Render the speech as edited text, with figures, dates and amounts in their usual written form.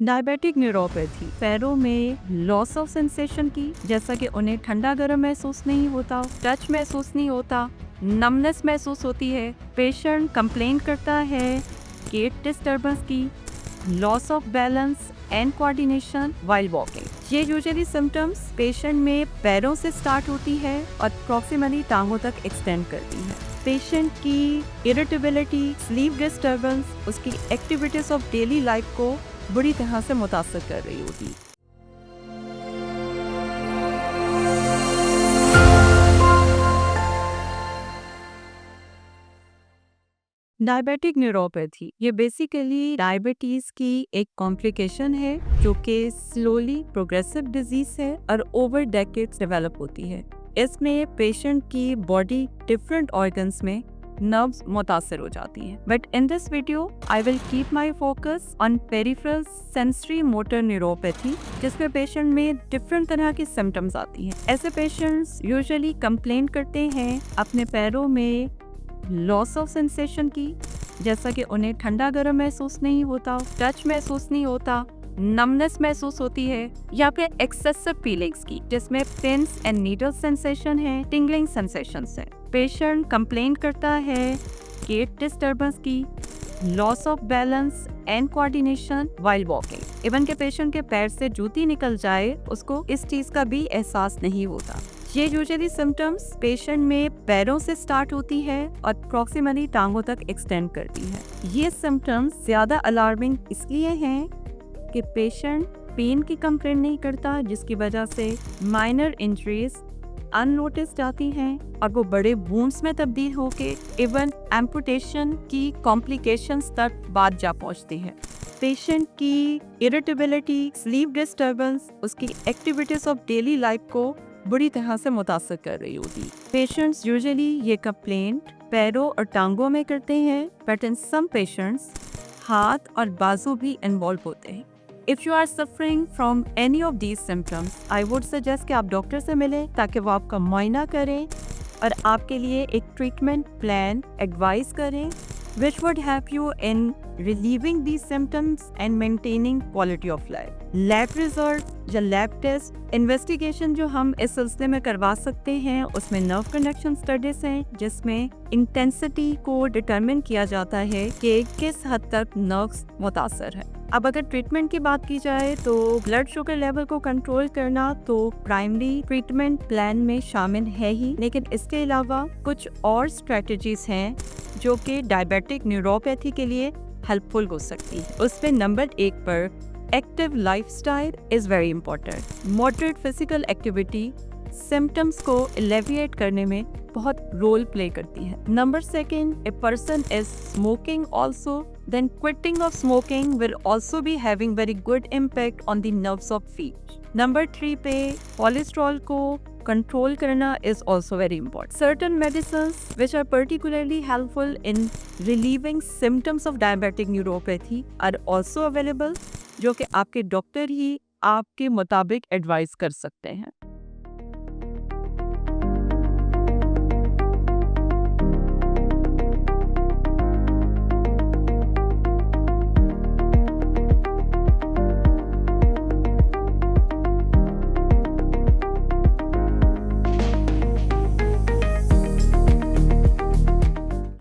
Diabetic neuropathy पैरों में loss of sensation की, जैसा कि उन्हें ठंडा गर्म महसूस नहीं होता, टच महसूस नहीं होता, नमनेस महसूस होती है। पेशेंट कंप्लेन करता है गेट डिस्टर्बेंस की, loss of balance and coordination while walking. ये यूजुअली सिम्टम्स पेशेंट में पैरों से स्टार्ट होती है और प्रॉक्सिमली टांगों तक एक्सटेंड करती है। पेशेंट की इरिटेबिलिटी, स्लीप डिस्टर्बेंस उसकी एक्टिविटीज ऑफ डेली लाइफ को बुरी तरह से मुतासर कर रही होगी। डायबिटिक न्यूरोपैथी ये बेसिकली डायबिटीज की एक कॉम्प्लिकेशन है जो कि स्लोली प्रोग्रेसिव डिजीज है और ओवर डेकेड्स डेवलप होती है। इसमें पेशेंट की बॉडी डिफरेंट ऑर्गन्स में नर्व्स मुतासर हो जाती हैं। But in this video I will keep my focus on peripheral sensory motor neuropathy, जिसमें पेशेंट में डिफरेंट तरह की सिम्टम्स आती हैं। ऐसे पेशेंट्स यूजुअली कंप्लेन करते हैं अपने पैरों में लॉस ऑफ सेंसेशन की, जैसा कि उन्हें ठंडा गर्म महसूस नहीं होता, टच महसूस नहीं होता, नमनेस महसूस होती है, या फिर एक्सेसिव फीलिंग्स की, जिसमें पिंस एंड नीडल सेंसेशन है, टिंगलिंग सेंसेशंस है। पेशेंट कंप्लेन करता है गेट डिस्टर्बेंस की, loss of balance and coordination while walking. Even के पेशेंट के पैर से जूती निकल जाए उसको इस चीज का भी एहसास नहीं होता। ये यूजुअली सिम्टम्स पेशेंट में पैरों से स्टार्ट होती है और प्रॉक्सिमली टांगों तक एक्सटेंड करती है। ये सिम्टम्स ज्यादा अलार्मिंग इसलिए हैं कि पेशेंट पेन की कंप्लेंट नहीं करता, जिसकी वजह से माइनर इंजरीज अननोटिस्ड आती हैं और वो बड़े वुंड्स में तब्दील होके इवन एम्पुटेशन की कॉम्प्लिकेशंस तक बात जा पहुंचती है। पेशेंट की इरिटेबिलिटी, स्लीप डिस्टर्बेंस उसकी एक्टिविटीज ऑफ डेली लाइफ को बुरी तरह से मुतासर कर रही होती। पेशेंट्स यूजुअली ये कंप्लेंट पैरों और टांगों में करते हैं, बट इन सम पेशेंट्स हाथ और बाजू भी इन्वॉल्व होते हैं। If you are suffering from any of these symptoms, I would suggest कि आप डॉक्टर से मिलें ताकि वो आपका मुआयना करें और आपके लिए एक ट्रीटमेंट प्लान एडवाइस करें which would help you in relieving these symptoms and maintaining quality of life. Lab result या लैब टेस्ट इन्वेस्टिगेशन जो हम इस सिलसिले में करवा सकते हैं उसमें नर्व कंडक्शन स्टडीज हैं, जिसमें इंटेंसिटी को डिटरमिन किया जाता है कि किस हद तक नर्व्स मुतासर है। अब अगर ट्रीटमेंट की बात की जाए तो ब्लड शुगर लेवल को कंट्रोल करना तो प्राइमरी ट्रीटमेंट प्लान में शामिल है ही, लेकिन इसके अलावा कुछ और स्ट्रेटजीज हैं जो कि डायबिटिक न्यूरोपैथी के लिए हेल्पफुल हो सकती है। उसमें नंबर 1 पर active lifestyle is very important. Moderate physical activity symptoms को एलिविएट करने में बहुत रोल प्ले करती है। Number 2, a person is smoking also, then quitting of smoking will also be having very good impact on the nerves of feet. Number 3 पे cholesterol को control करना is also very important. Certain medicines which are particularly helpful in relieving symptoms of diabetic neuropathy are also available, जो कि आपके doctor ही आपके मुताबिक advice कर सकते हैं।